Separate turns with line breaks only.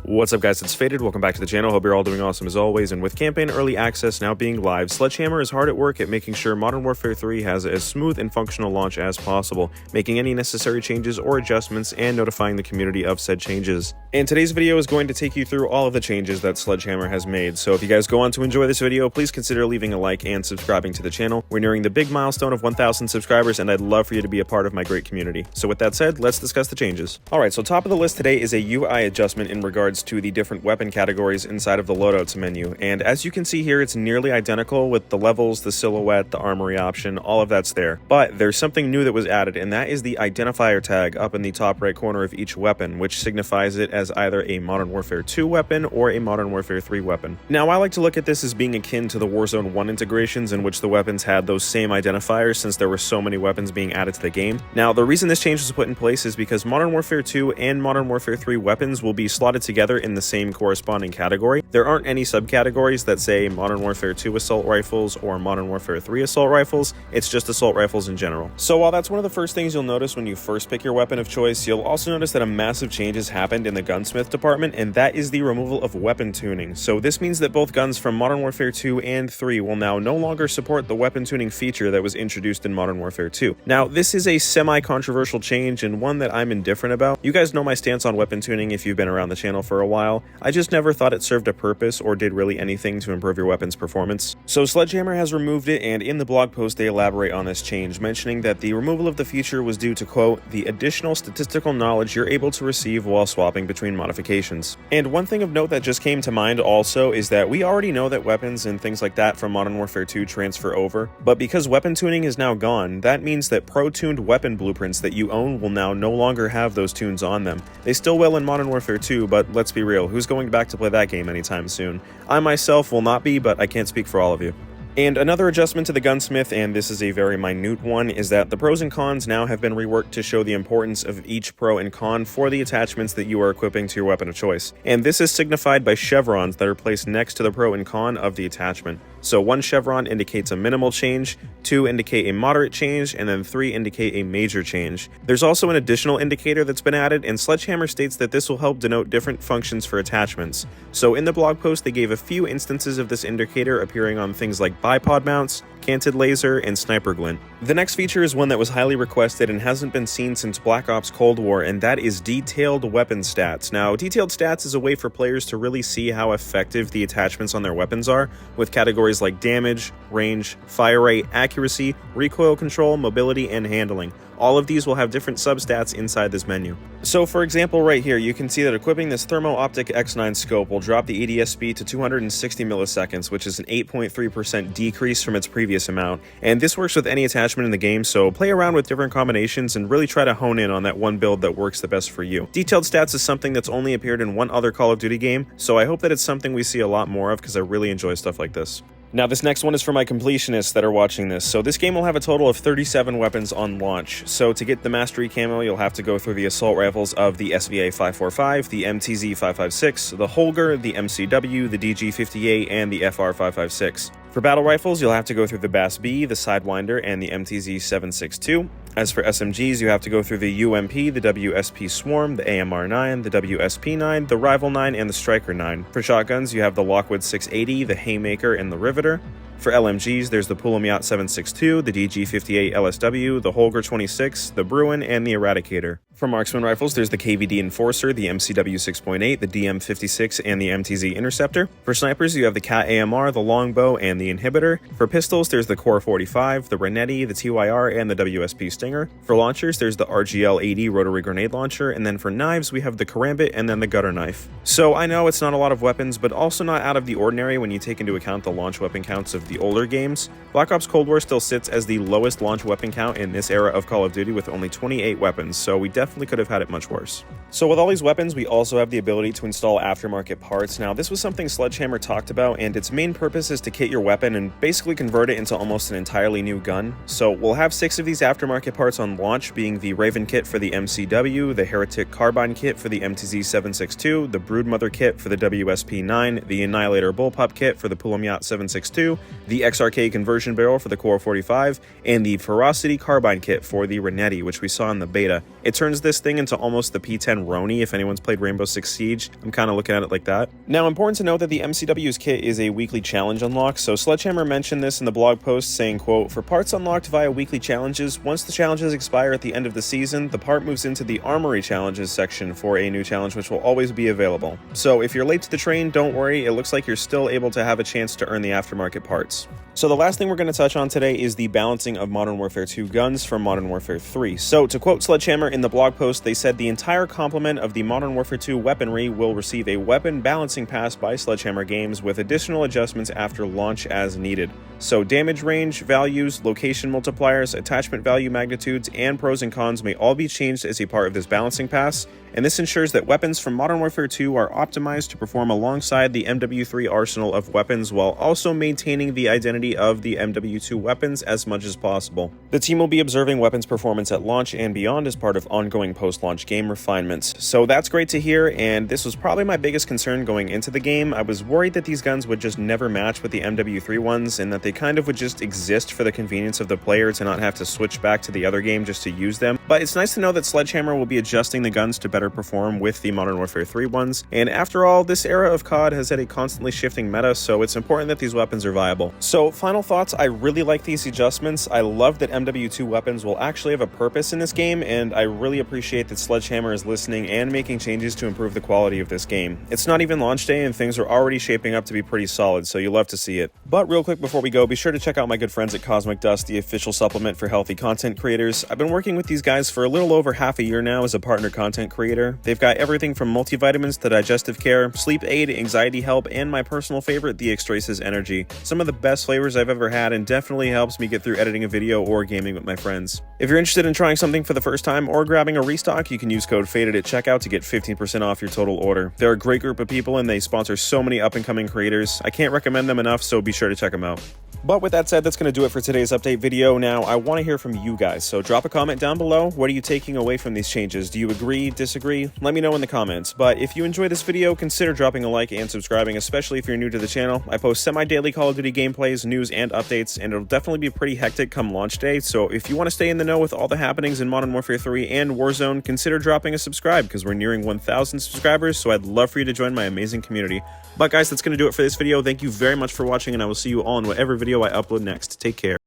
What's up guys, it's Faded, welcome back to the channel, hope you're all doing awesome as always, and with Campaign Early Access now being live, Sledgehammer is hard at work at making sure Modern Warfare 3 has as smooth and functional launch as possible, making any necessary changes or adjustments and notifying the community of said changes. And today's video is going to take you through all of the changes that Sledgehammer has made, so if you guys go on to enjoy this video, please consider leaving a like and subscribing to the channel. We're nearing the big milestone of 1,000 subscribers and I'd love for you to be a part of my great community. So with that said, let's discuss the changes. Alright, so top of the list today is a UI adjustment in regards to the different weapon categories inside of the loadouts menu, and as you can see here, it's nearly identical with the levels, the silhouette, the armory option, all of that's there. But there's something new that was added, and that is the identifier tag up in the top right corner of each weapon, which signifies it as either a Modern Warfare 2 weapon or a Modern Warfare 3 weapon. Now, I like to look at this as being akin to the Warzone 1 integrations in which the weapons had those same identifiers since there were so many weapons being added to the game. Now, the reason this change was put in place is because Modern Warfare 2 and Modern Warfare 3 weapons will be slotted together in the same corresponding category. There aren't any subcategories that say Modern Warfare 2 assault rifles or Modern Warfare 3 assault rifles, it's just assault rifles in general. So while that's one of the first things you'll notice when you first pick your weapon of choice, you'll also notice that a massive change has happened in the Gunsmith department, and that is the removal of weapon tuning. So this means that both guns from Modern Warfare 2 and 3 will now no longer support the weapon tuning feature that was introduced in Modern Warfare 2. Now, this is a semi-controversial change and one that I'm indifferent about. You guys know my stance on weapon tuning if you've been around the channel for a while. I just never thought it served a purpose or did really anything to improve your weapon's performance. So Sledgehammer has removed it, and in the blog post they elaborate on this change, mentioning that the removal of the feature was due to, quote, the additional statistical knowledge you're able to receive while swapping between modifications. And one thing of note that just came to mind also is that we already know that weapons and things like that from Modern Warfare 2 transfer over, but because weapon tuning is now gone, that means that pro-tuned weapon blueprints that you own will now no longer have those tunes on them. They still will in Modern Warfare 2, but let's be real, who's going back to play that game anytime soon? I myself will not be, but I can't speak for all of you. And another adjustment to the Gunsmith, and this is a very minute one, is that the pros and cons now have been reworked to show the importance of each pro and con for the attachments that you are equipping to your weapon of choice. And this is signified by chevrons that are placed next to the pro and con of the attachment. So 1 chevron indicates a minimal change, 2 indicate a moderate change, and then 3 indicate a major change. There's also an additional indicator that's been added, and Sledgehammer states that this will help denote different functions for attachments. So in the blog post they gave a few instances of this indicator appearing on things like bipod mounts, canted laser, and sniper glint. The next feature is one that was highly requested and hasn't been seen since Black Ops Cold War, and that is detailed weapon stats. Now, detailed stats is a way for players to really see how effective the attachments on their weapons are, with categories like damage, range, fire rate, accuracy, recoil control, mobility, and handling. All of these will have different substats inside this menu. So for example, right here, you can see that equipping this Thermo Optic X9 scope will drop the ADS speed to 260 milliseconds, which is an 8.3% decrease from its previous amount. And this works with any attachment in the game, so play around with different combinations and really try to hone in on that one build that works the best for you. Detailed stats is something that's only appeared in one other Call of Duty game, so I hope that it's something we see a lot more of because I really enjoy stuff like this. Now, this next one is for my completionists that are watching this. So this game will have a total of 37 weapons on launch. So to get the Mastery Camo, you'll have to go through the assault rifles of the SVA 545, the MTZ 556, the Holger, the MCW, the DG 58, and the FR 556. For battle rifles, you'll have to go through the BAS-B, the Sidewinder, and the MTZ 762. As for SMGs, you have to go through the UMP, the WSP Swarm, the AMR-9, the WSP-9, the Rival 9, and the Striker 9. For shotguns, you have the Lockwood 680, the Haymaker, and the Riveter. For LMGs, there's the Pulamyot 762, the DG58 LSW, the Holger 26, the Bruin, and the Eradicator. For marksman rifles, there's the KVD Enforcer, the MCW 6.8, the DM56, and the MTZ Interceptor. For snipers, you have the Cat AMR, the Longbow, and the Inhibitor. For pistols, there's the Core 45, the Renetti, the TYR, and the WSP Stinger. For launchers, there's the RGL-80 Rotary Grenade Launcher, and then for knives, we have the Karambit and then the Gutter Knife. So I know it's not a lot of weapons, but also not out of the ordinary when you take into account the launch weapon counts of the older games. Black Ops Cold War still sits as the lowest launch weapon count in this era of Call of Duty with only 28 weapons, so we definitely could have had it much worse. So with all these weapons, we also have the ability to install aftermarket parts. Now, this was something Sledgehammer talked about, and its main purpose is to kit your weapon and basically convert it into almost an entirely new gun. So we'll have 6 of these aftermarket parts on launch, being the Raven kit for the MCW, the Heretic Carbine kit for the MTZ 762, the Broodmother kit for the WSP-9, the Annihilator Bullpup kit for the Pulamyot 762, the XRK conversion barrel for the Core 45, and the Ferocity Carbine kit for the Renetti, which we saw in the beta. It turns turns this thing into almost the P10 Roni if anyone's played Rainbow Six Siege. I'm kind of looking at it like that. Now, important to note that the MCW's kit is a weekly challenge unlock, so Sledgehammer mentioned this in the blog post saying, quote, "For parts unlocked via weekly challenges, once the challenges expire at the end of the season, the part moves into the Armory Challenges section for a new challenge which will always be available. So if you're late to the train, don't worry, it looks like you're still able to have a chance to earn the aftermarket parts." So the last thing we're going to touch on today is the balancing of Modern Warfare 2 guns from Modern Warfare 3. So to quote Sledgehammer in the blog post, they said the entire complement of the Modern Warfare 2 weaponry will receive a weapon balancing pass by Sledgehammer Games with additional adjustments after launch as needed. So damage range, values, location multipliers, attachment value magnitudes, and pros and cons may all be changed as a part of this balancing pass, and this ensures that weapons from Modern Warfare 2 are optimized to perform alongside the MW3 arsenal of weapons while also maintaining the identity of the MW2 weapons as much as possible. The team will be observing weapons performance at launch and beyond as part of ongoing post-launch game refinements. So that's great to hear, and this was probably my biggest concern going into the game. I was worried that these guns would just never match with the MW3 ones and that they kind of would just exist for the convenience of the player to not have to switch back to the other game just to use them. But it's nice to know that Sledgehammer will be adjusting the guns to better perform with the Modern Warfare 3 ones, and after all, this era of COD has had a constantly shifting meta, so it's important that these weapons are viable. So final thoughts, I really like these adjustments. I love that MW2 weapons will actually have a purpose in this game, and I really appreciate that Sledgehammer is listening and making changes to improve the quality of this game. It's not even launch day and things are already shaping up to be pretty solid, so you'll love to see it. But real quick before we go, be sure to check out my good friends at Cosmic Dust, the official supplement for healthy content creators. I've been working with these guys for a little over half a year now as a partner content creator. They've got everything from multivitamins to digestive care, sleep aid, anxiety help, and my personal favorite, the Extraces Energy. Some of the best flavors I've ever had and definitely helps me get through editing a video or gaming with my friends. If you're interested in trying something for the first time or grabbing a restock, you can use code FADED at checkout to get 15% off your total order. They're a great group of people and they sponsor so many up-and-coming creators. I can't recommend them enough, so be sure to check them out. But with that said, that's going to do it for today's update video. Now, I want to hear from you guys, so drop a comment down below. What are you taking away from these changes? Do you agree, disagree? Let me know in the comments. But if you enjoyed this video, consider dropping a like and subscribing, especially if you're new to the channel. I post semi-daily Call of Duty gameplays, news, and updates, and it'll definitely be pretty hectic come launch day, so if you want to stay in the know with all the happenings in Modern Warfare 3 and Warzone, consider dropping a subscribe, because we're nearing 1,000 subscribers, so I'd love for you to join my amazing community. But guys, that's going to do it for this video. Thank you very much for watching, and I will see you all in whatever video I upload next. Take care.